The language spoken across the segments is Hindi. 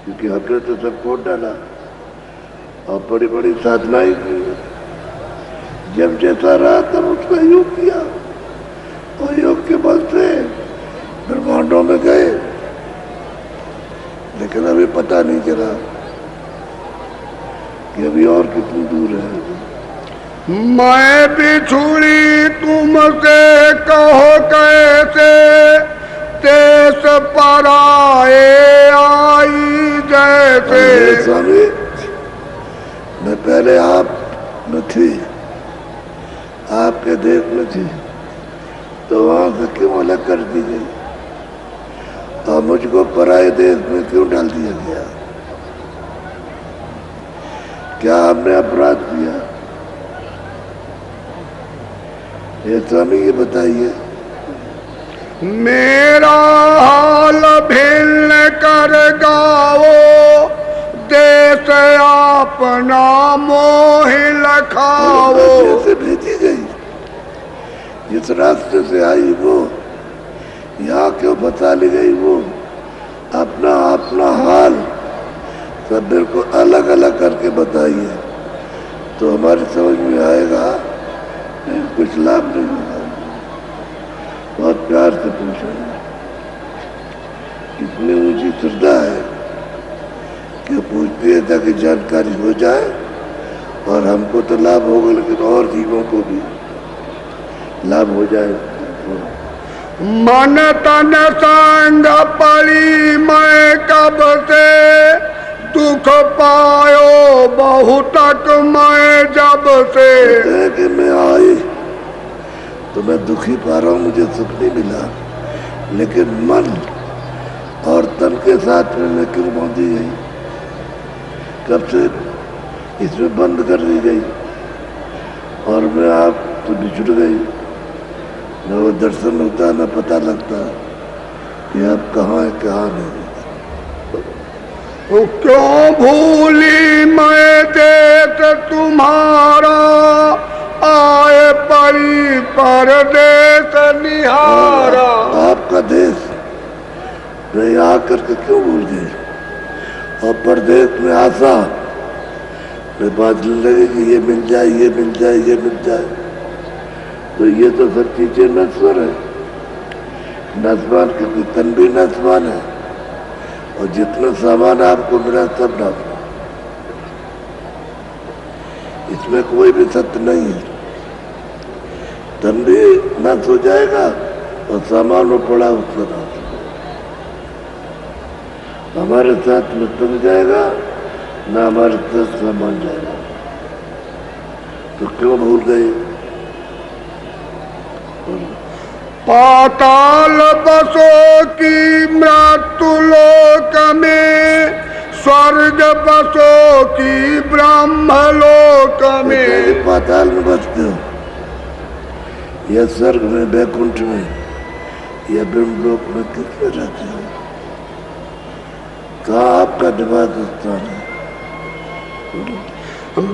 क्योंकि हमने तो सब खोट डाला और बड़ी बड़ी साधनाएं की। जब जैसा रहा तब उसका योग किया और योग के बल से ब्रह्मांडों में गए, लेकिन अभी पता नहीं चला कि अभी और कितनी दूर है। मैं बिछुड़ी तुमसे कहो कैसे, देश पराए आई जैसे। स्वामी, मैं पहले आप में थी, आपके देश में थी, तो वहां से क्यों अलग कर दी गई और मुझको पराए देश में क्यों डाल दिया गया? क्या हमने अपराध किया? ये स्वामी ये बताइए। मेरा हाल भिन्न कर गाओ, देश अपना मोह लखाओ। जैसे भेजी गई, जिस रास्ते से आई वो यहाँ क्यों बता ली गई, वो अपना अपना हाल सब मेरे को अलग अलग करके बताइए, तो हमारी समझ में आएगा। कुछ लाभ नहीं होगा। बहुत प्यार से पूछा, इतनी ऊंची श्रद्धा है कि पूछती है ताकि जानकारी हो जाए और हमको तो लाभ होगा, लेकिन और जीवों को भी लाभ हो जाए। मन तन संग पड़ी मैं कब से, दुख पायो बहुतक मैं जब से। कि मैं आई तो मैं दुखी पा रहा हूँ, मुझे सुख नहीं मिला, लेकिन मन और तन के साथ में मैं क्यों बांधी गई? कब से इसमें बंद कर दी गई और मैं आप तो बिछुड़ गई। न वो दर्शन होता, न पता लगता कि आप कहाँ है कहाँ नहीं। क्यों भूली मैं देश तुम्हारा, आए परी परदेश निहारा। आपका देश मैं यहाँ करके क्यों भूल गई और परदेश में आशा मैं बादल लगे कि ये मिल जाए, ये मिल जाए, ये मिल जाए। तो ये तो सब चीजें नस्वर है, नस्वान क्योंकि तन भी नस्वान है और जितना सामान आपको मिला सब नस्वान। इसमें कोई भी सत्य नहीं है। तन भी नष्ट हो जाएगा और सामान में पड़ा उसका नाश। हमारे साथ में तन जाएगा ना हमारे साथ सामान जाएगा, तो क्यों भूल गए? पाताल बसो की मृत्यु लोक में, स्वर्ग बसो की ब्रह्म लोक में। पाताल में बसते हो या स्वर्ग में, वैकुंठ में या ब्रह्मलोक में, किसमें रहते हो? कहाँ आपका निवास स्थान है?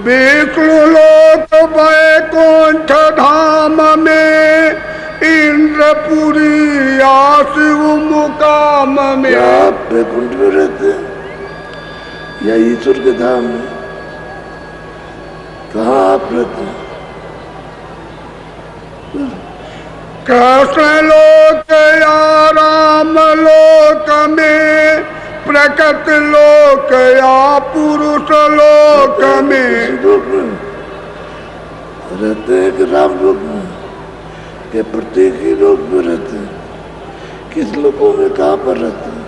विष्णु लोक वैकुंठ धाम में, इंद्रपुरी आशिव मुकाम में। क्या आप वैकुंठ में रहते हैं या ईश्वर के धाम में? कहाँ आप रहते हैं? कृष्ण लोक या राम लोक में, प्रकृति लोक या पुरुष लोक में। लोक में रहते हैं कि राम लोक में, के प्रत्येक ही लोक में रहते हैं? किस लोकों में कहाँ पर रहते हैं?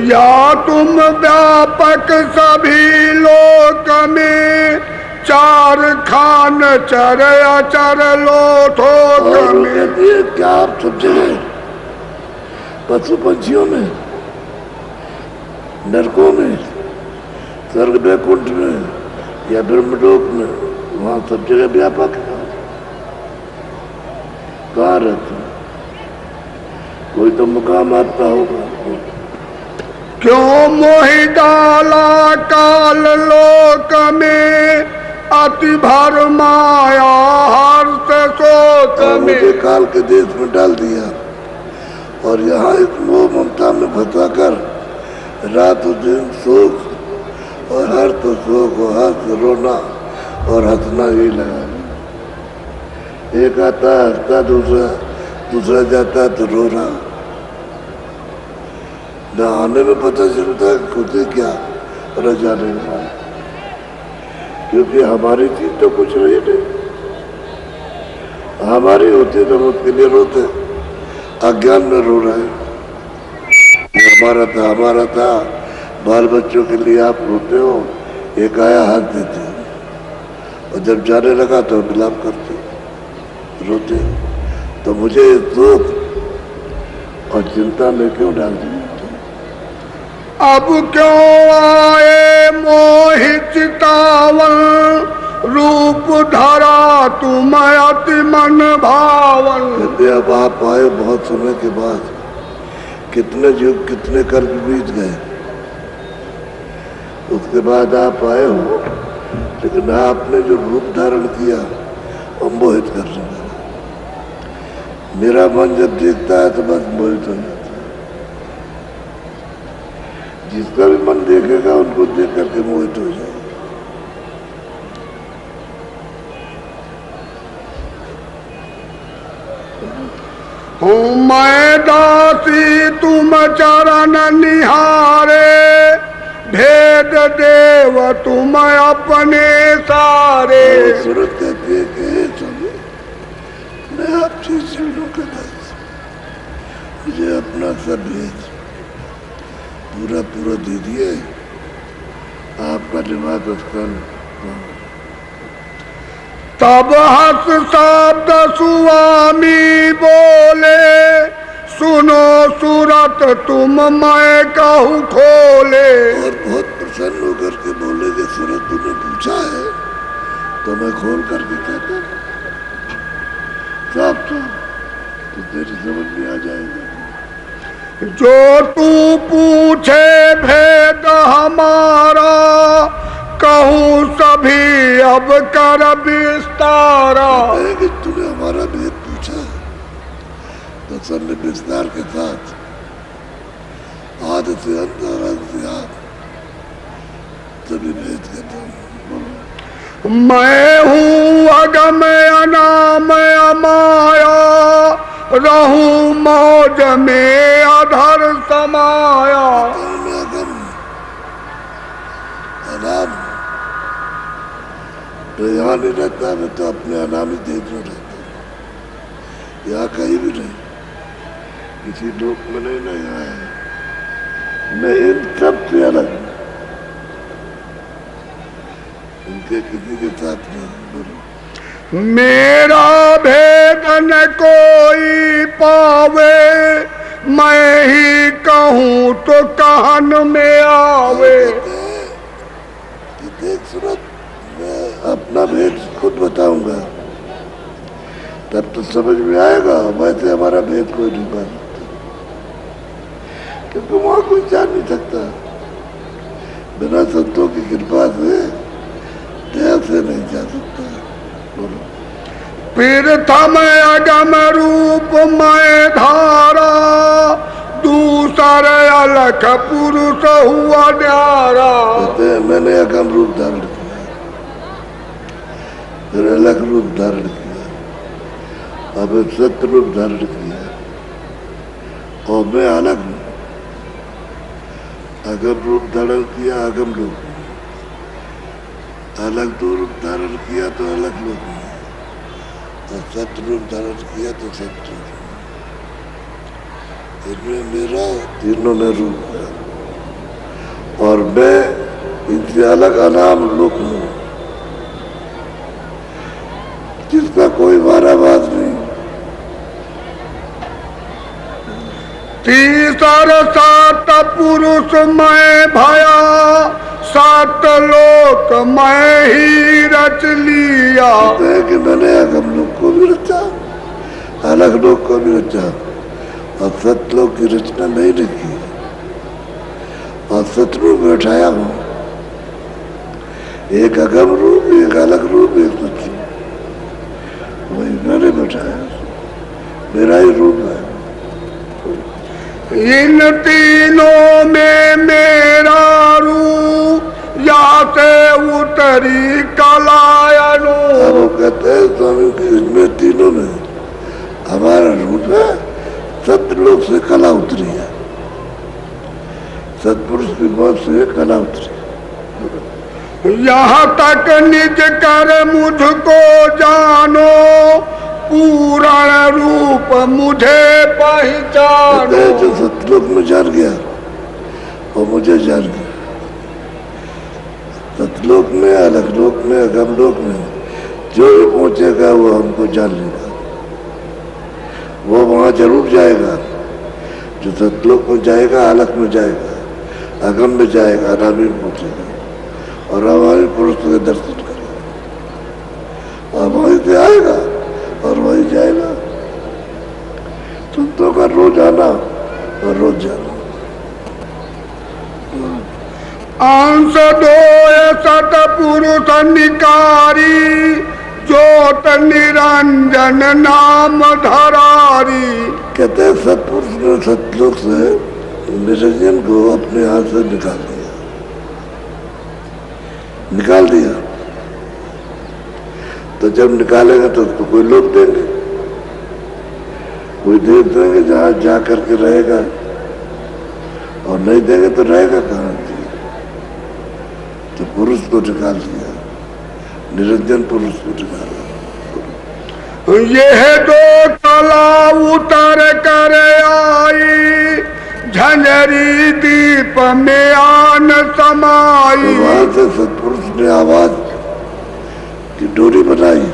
या तुम व्यापक सभी लोक में, चार खान चर अचर लोक में। कहती है क्या आप सब जगह पशु पंछियों में, नरकों में, स्वर्ग वैकुंठ में या ब्रह्मलोक में, वहाँ सब जगह व्यापक है? कहाँ रहते? कोई तो मुकाम आपका होगा। क्यों मोहि डाला काल लोक में, अति भर माया हर्ष शोक में। मुझे काल के देश में डाल दिया और यहाँ इस मोह ममता में फंसा कर रात दिन सुख और हर तो सुख और हंस रोना और हंसना ही लगा। एक आता हंसता, दूसरा जाता तो रोना। न आने में पता चलता खुद ही क्या रह जाने वाला, क्योंकि हमारी चीज तो कुछ रही नहीं। हमारी होती तो उसके लिए रोते, अज्ञान में रो रहे। ये हमारा था, बाल बच्चों के लिए आप रोते हो, एक आया हाथ देते हो, और जब जाने लगा तो विलाप करते रोते। तो मुझे दुख और चिंता में क्यों डाल दी? अब क्यों आए मोहि चितावन, रूप धरा तुम अति मन भावन। कहते अब आप आए बहुत समय के बाद, कितने युग कितने कल्प बीत गए, उसके बाद आप आए हो, लेकिन आपने जो रूप धारण किया वो मोहित करने वाला। मेरा मन जब देखता है तो बस मोहित हो जाता है। जिसका भी मन देखेगा उनको देख करके मोहित हो जाएगा। हूँ मैं दासी तुम चरण निहारे, भेद देव तुम अपने सारे। सूरत कहती है कि चलो मैं आपसे चरणों का दास, मुझे अपना सब भेद पूरा दे दिए, आपका निवास स्थान। तब हंस शब्द स्वामी बोले, सुनो सूरत तुम मैं कहूँ खोले। और बहुत प्रसन्न होकर के बोले कि सूरत तुमने पूछा है तो मैं खोल करके कहता हूँ, साफ तो तेरी समझ में आ जाएगा। जो तू पूछे भेद हमारा, कहूँ सभी अब कर विस्तारा। कि तूने हमारा भेद पूछा तो सबने विस्तार के साथ आदि से अंत और अंत से आदि सभी भेद कहता हूँ। मैं हूँ अगम अनाम अमाया, रहूं मौज में अधर समाया। मैं अगम अनाम तो यहाँ नहीं रहता, मैं तो अपने अनामी देश में रहता हूँ। यहाँ कहीं भी नहीं, किसी लोक में नहीं आया, मैं इन सब से अलग हूँ, इनके किसी के साथ नहीं। बोलो मेरा भेद न कोई पावे, मैं ही कहूँ तो कहन में आवे। देख सूरत, मैं अपना भेद खुद बताऊंगा तब तो समझ में आएगा। वैसे हमारा भेद कोई नहीं पा सकता, क्योंकि वहां कोई जान नहीं सकता। बिना संतों की कृपा से देह से नहीं जा सकता। बोलो प्रथम अगम रूप मैं धारा, दूसर अलख पुरुष हुआ न्यारा। कहते हैं मैंने अगम रूप धारण किया, फिर अलग रूप धारण किया, अब सत्य रूप धारण किया, और मैं अलग हूँ। अगम रूप धारण किया अगम रूप, अलग दो रूप धारण किया तो अलग रूप, और सत्य रूप धारण किया तो सत्य। इनमें मेरा तीनों में रूप है, और मैं इनसे अलग अनाम लोक हूँ, जिसका कोई वारावास नहीं। तीसर सात पुरुष मैं भया, सात लोक मैं ही रच लिया। कि मैंने अगम लोक को भी रचा, अलग लोक को भी रचा, और सतलोक की रचना नहीं लिखी, और सतरूप बैठाया हूँ। एक अगम रूप, एक अलग रूप, एक सतरूप, वही मैंने बैठाया, मेरा ही रूप है। इन तीनों में मेरा रूप यहाँ से उतरी कलायनो। वो कहते हैं स्वामी कि इसमें तीनों में हमारा रूप है, सतलोक से कला उतरी है, सतपुरुष की मौत से कला उतरी। यहाँ तक निज कर मुझको जानो, पूर्ण रूप मुझे पहचानो। जो सतलोक में जान गया वो मुझे जान गया। सतलोक में, अलग लोक में, अगम लोक में जो भी पहुंचेगा वो हमको जान लेगा। वो वहां जरूर जाएगा। जो सतलोक में जाएगा, अलग में जाएगा, अगम में जाएगा, अनामी में पहुंचेगा और हमारे पुरुष के दर्शन करेगा और वहीं से आएगा और वहीं जाएगा। संतों का रोज आना और रोज जाना। अंश दो सतपुरुष निकारी, ज्योत निरंजन नाम धरारी। कहते हैं सतपुरुष ने सतलोक से निरंजन को अपने हाथ से निकाल दिया। तो जब निकालेगा तो उसको कोई लोग देंगे, कोई दे देंगे जहां जा करके रहेगा, और नहीं देंगे तो रहेगा कहाँ। तो पुरुष को निकाल दिया, निरंजन पुरुष को निकाला। यह दो कला उतर कर आई, झंझरी दीप में आन समाई। तो वहां से सतपुरुष ने आवाज की डोरी बनाई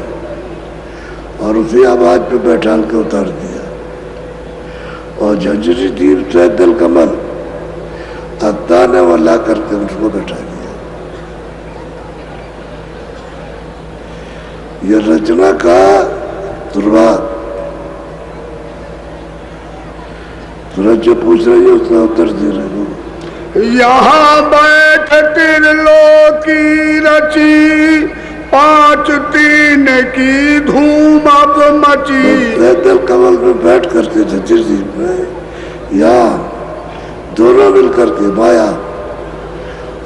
और उसी आवाज पे बैठाल के उतार दिया, और झंझरी दीप से दल कमल अत्ता ने वला करके उसको बैठा दिया। ये रचना का शुरुआत। सूरज जो पूछ रही है उसका उत्तर दे रहे हो। यहाँ बैठ त्रिलोकी रची, पांच तीन की धूम अब मची। दल कमल में बैठ करके झंझर दीप में यहाँ दोनों मिल करके माया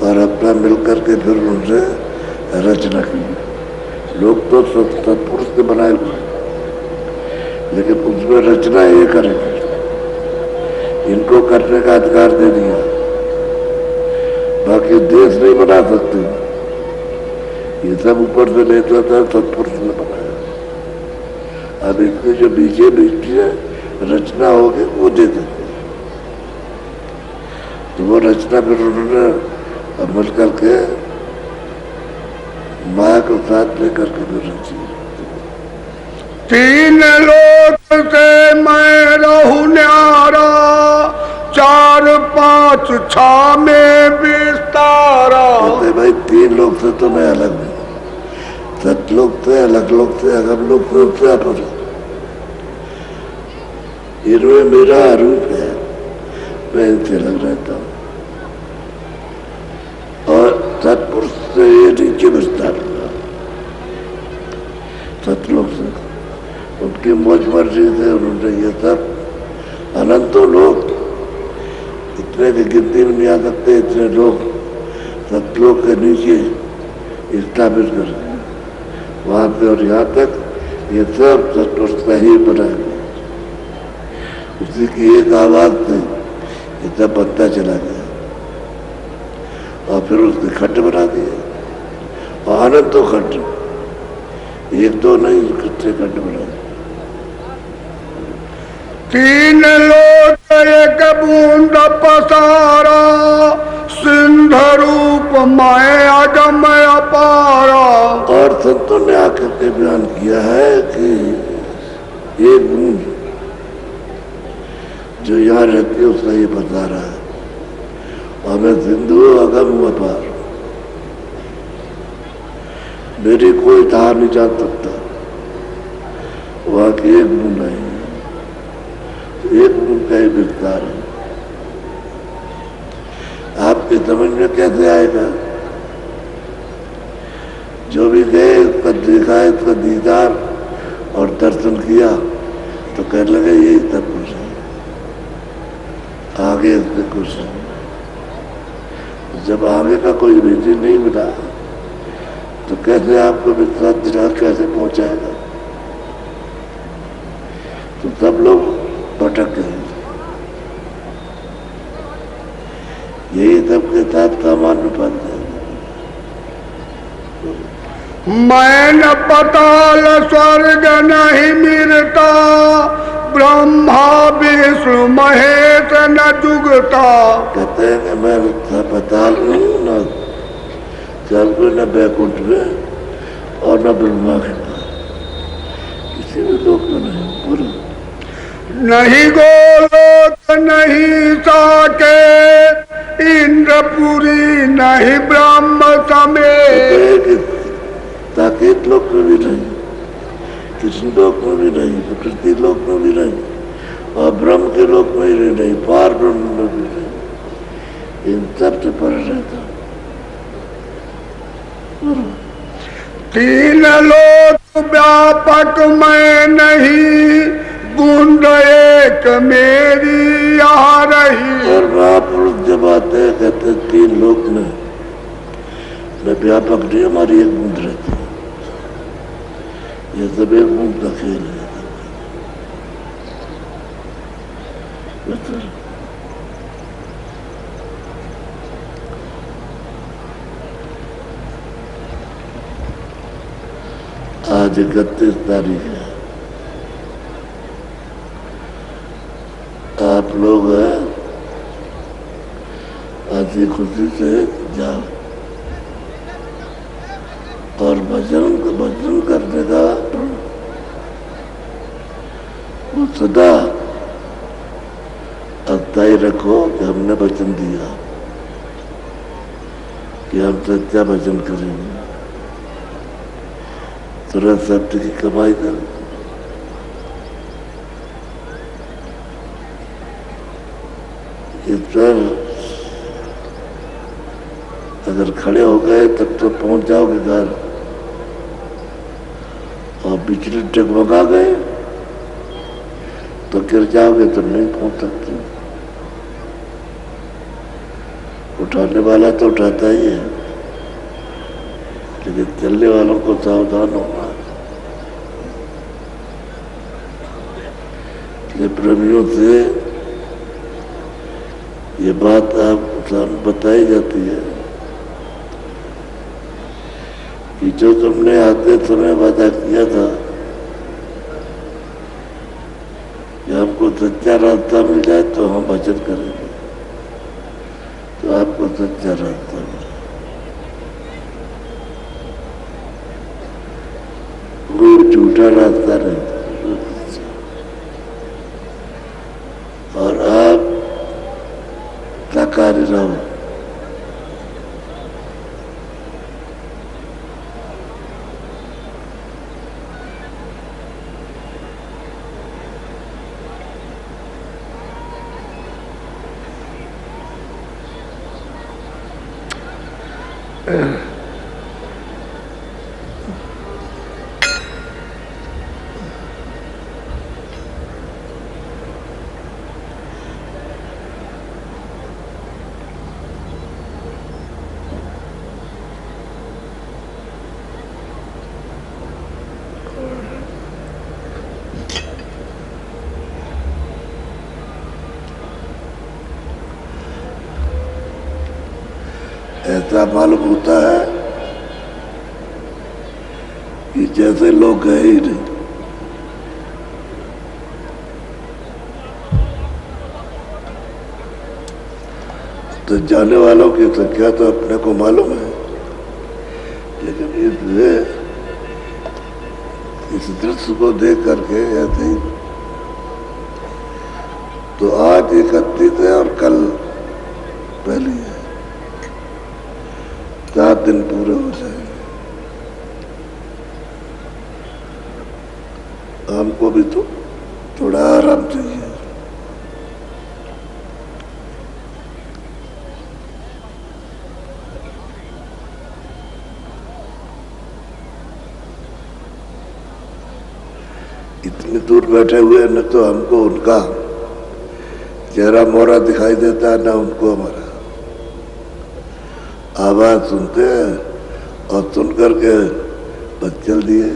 और अपना मिल करके फिर उन्होंने रचना की। लोग तो सतपुरुष से बनाए हुए, लेकिन उसमें रचना ये करेंगे, इनको करने का अधिकार दे दिया। बाकी देश नहीं बना सकते, ये सब ऊपर से लेता था, सतपुरुष ने बनाया। अब इसमें जो बीचे बीच रचना होगी वो दे देते, तो वो रचना फिर उन्होंने अमल करके माया को साथ लेकर के फिर रची। तीन लोक से मैं रहूं न्यारा, चार पांच छा में विस्तारा। भाई तीन लोग से तो मैं अलग हूँ, सतलोक से, अलग लोक से, अगम लोक से, उससे अपर। इनमें मेरा रूप है, मैं इनसे अलग रहता हूँ। और सतपुरुष से ये नीचे विस्तार हुआ, सतलोक से उनकी मौज मर्जी से उन्होंने ये सब अनंतों लोग, इतने की गिनती में नहीं आ सकते, इतने लोग सतलोक के नीचे स्थापित कर वहां पे और यहाँ तक ये सब सतपुरुष का ही बनाया गया। उसी की एक आवाज से ये सब बनता चला गया और फिर उसके खड्ड बना दिए, और अनंतों खड्ड, एक दो नहीं, कितने खड्ड बना दिए। तीन लोक एक बूंद पसारा, सिंध रूप मैं अजम अपारा। और संतों ने आकर के बयान किया है कि एक बूंद जो यहाँ रहती है उसका ये बता रहा है, और मैं सिंधु अगम अपार, मेरी कोई धार नहीं जान सकता। वहां की एक बूंद नहीं, एक बूंद का ही विस्तार है। आपके समझ में कैसे आएगा? जो भी गए उसका देखा, इसका दीदार और दर्शन किया तो कहने लगे यही सब कुछ है। आगे इससे कुछ नहीं। जब आगे का कोई रीजन नहीं मिला तो कैसे आपको विश्वास दिला, कैसे पहुंचाएगा? तो सब लोग भटक गए। यही सबके साथ सामान्य बात है। मैं न पताल स्वर्ग नहीं मिलता, ब्रह्मा विष्णु महेश न जुगता। कहते हैं कि मैं पताल नहीं हूँ, न स्वर्ग न बैकुंठ में और न ब्रह्मा के पास, किसी भी लोक में नहीं। बोलो नहीं गोलोक नहीं साके, इंद्रपुरी नहीं ब्रह्म समेत। साकेत लोक में भी नहीं, कृष्ण लोक में भी नहीं, प्रकृति लोक में भी नहीं, और ब्रह्म के लोक में भी नहीं, पार ब्रह्म में भी नहीं। इन सब से पर रहता। तीन लोक व्यापक मैं नहीं, बूंद एक मेरी यहाँ रही। और महापुरुष जब आते हैं कहते तीन लोक में मैं व्यापक नहीं, हमारी एक बूंद रहती है। ये सब एक बूंद का खेल है। आज 31 तारीख है। आप लोग आज खुशी से जाओ और भजन करने का वो सदा अस्थायी रखो कि हमने वचन दिया कि हम सच्चा भजन करेंगे, तुरंत सत्य की कमाई करेंगे। इस पर अगर खड़े हो गए तब तो पहुंच जाओगे घर, और बिजली डगमगा गए तो गिर जाओगे तो नहीं पहुंच सकते। उठाने वाला तो उठाता ही है, लेकिन चलने वालों को सावधान होना। ये प्रेमियों से ये बात आप बताई जाती है कि जो तुमने आते समय वादा किया था कि हमको सच्चा रास्ता मिल जाए तो हम भजन करेंगे, तो आपको सच्चा रास्ता मिला। कोई झूठा रास्ता नहीं, और आप साकारी रहो। ऐसा मालूम होता है कि जैसे लोग गए ही नहीं। तो जाने वालों की संख्या तो अपने को मालूम है, लेकिन इस दृश्य को देख करके ऐसे ही तो आज 31 है और कल पहली है, 7 दिन पूरे हो जाएंगे। हमको भी तो थोड़ा आराम चाहिए। इतनी दूर बैठे हुए न तो हमको उनका चेहरा मोहरा दिखाई देता है ना उनको हमारा। आवाज सुनते हैं और सुन करके बस चल दिए।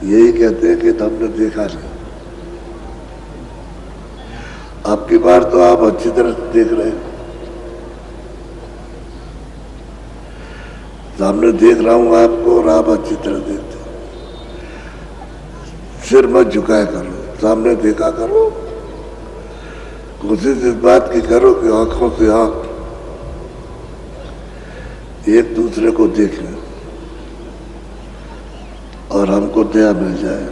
यही कहते हैं कि हमने देखा नहीं। आपकी बार तो आप अच्छी तरह से देख रहे हैं। सामने देख रहा हूं आपको और आप अच्छी तरह देखते हो। सिर मत झुकाया करो, सामने देखा करो। कोशिश इस बात की करो कि आंखों से आंख एक दूसरे को देखें और हमको दया मिल जाए।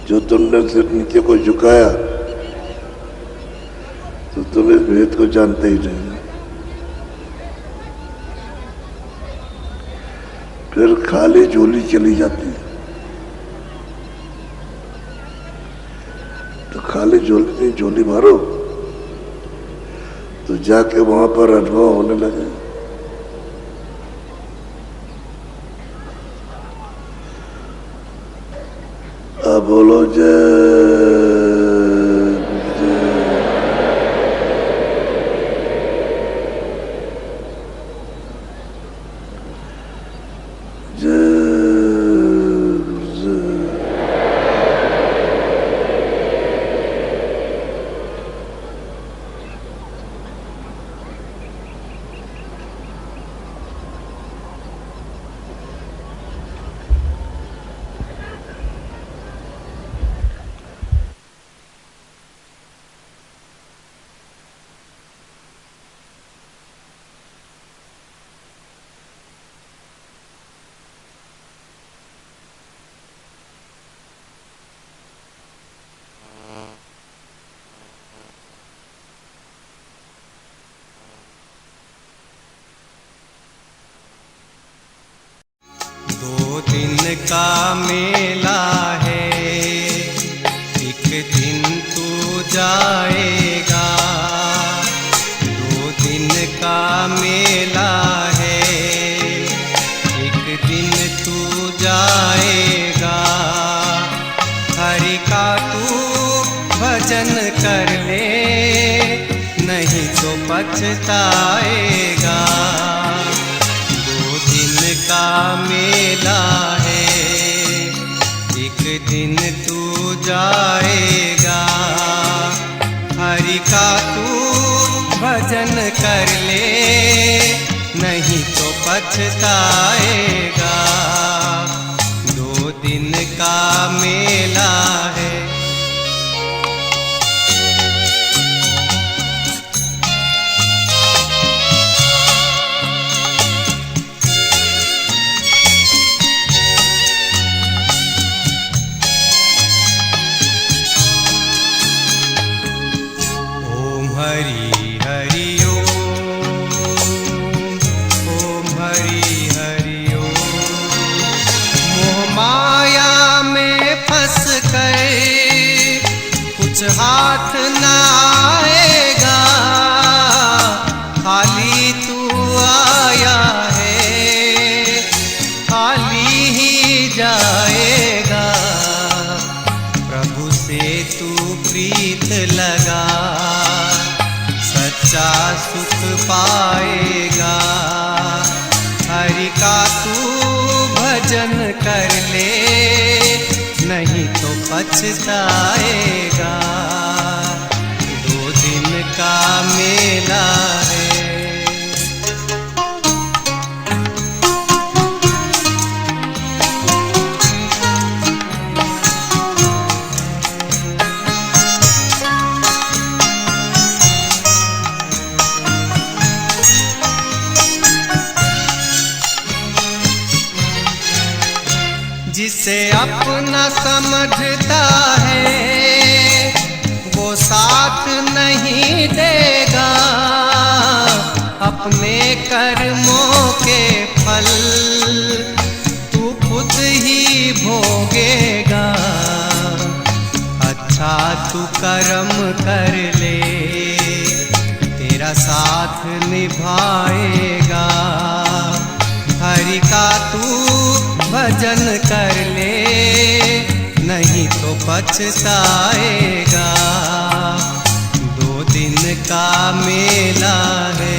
जो तुमने सिर नीचे को झुकाया तो तुम इस भेद को जानते ही नहीं। फिर खाली झोली चली जाती है। तो खाली झोली नहीं, झोली भरो तो जाके वहां पर अनुभव होने लगे। अब बोलो जय का मेला है, एक दिन तू जाएगा। 2 दिन का मेला है, एक दिन तू जाएगा। हरि का तू भजन कर ले, नहीं तो पछताएगा। 2 दिन का मेला है, एक दिन तू जाएगा। हरि का तू भजन कर ले, नहीं तो पछताएगा। 2 दिन का मेला है। हरि हरि ओम हरि हरि ओम। मोह माया में फंस कर कुछ हाथ न आएगा, खाली तू आया है, खाली ही जाएगा। प्रभु से तू प्रीत लगा, सच्चा सुख पाएगा। हरि का तू भजन कर ले, नहीं तो पछताएगा। 2 दिन का मेला है। जिसे अपना समझता है वो साथ नहीं देगा, अपने कर्मों के फल तू खुद ही भोगेगा। अच्छा तू कर्म कर ले, तेरा साथ निभाएगा। हरि का तू भजन कर ले, नहीं तो पछताएगा। 2 दिन का मेला है।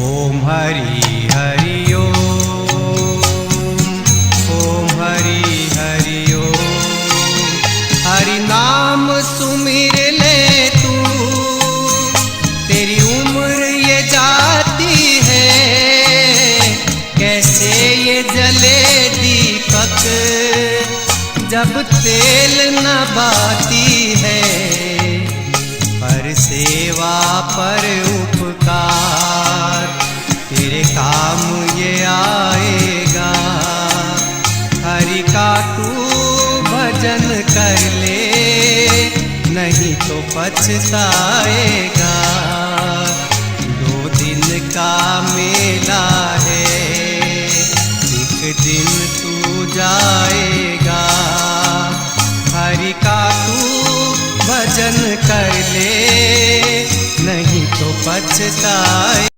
ओम हरि हरि ओम हरि हरि ओम। हरि नाम सुमिर ले तू, तेरी उम्र ये जाती है। कैसे ये जले दीपक जब तेल न बाती है। पर सेवा पर उपकार तेरे काम ये आएगा। हरि का तू भजन कर ले, नहीं तो पछताएगा। 2 दिन का मेला है, एक दिन तू जाएगा। हरि का तू भजन कर ले, नहीं तो पछताए।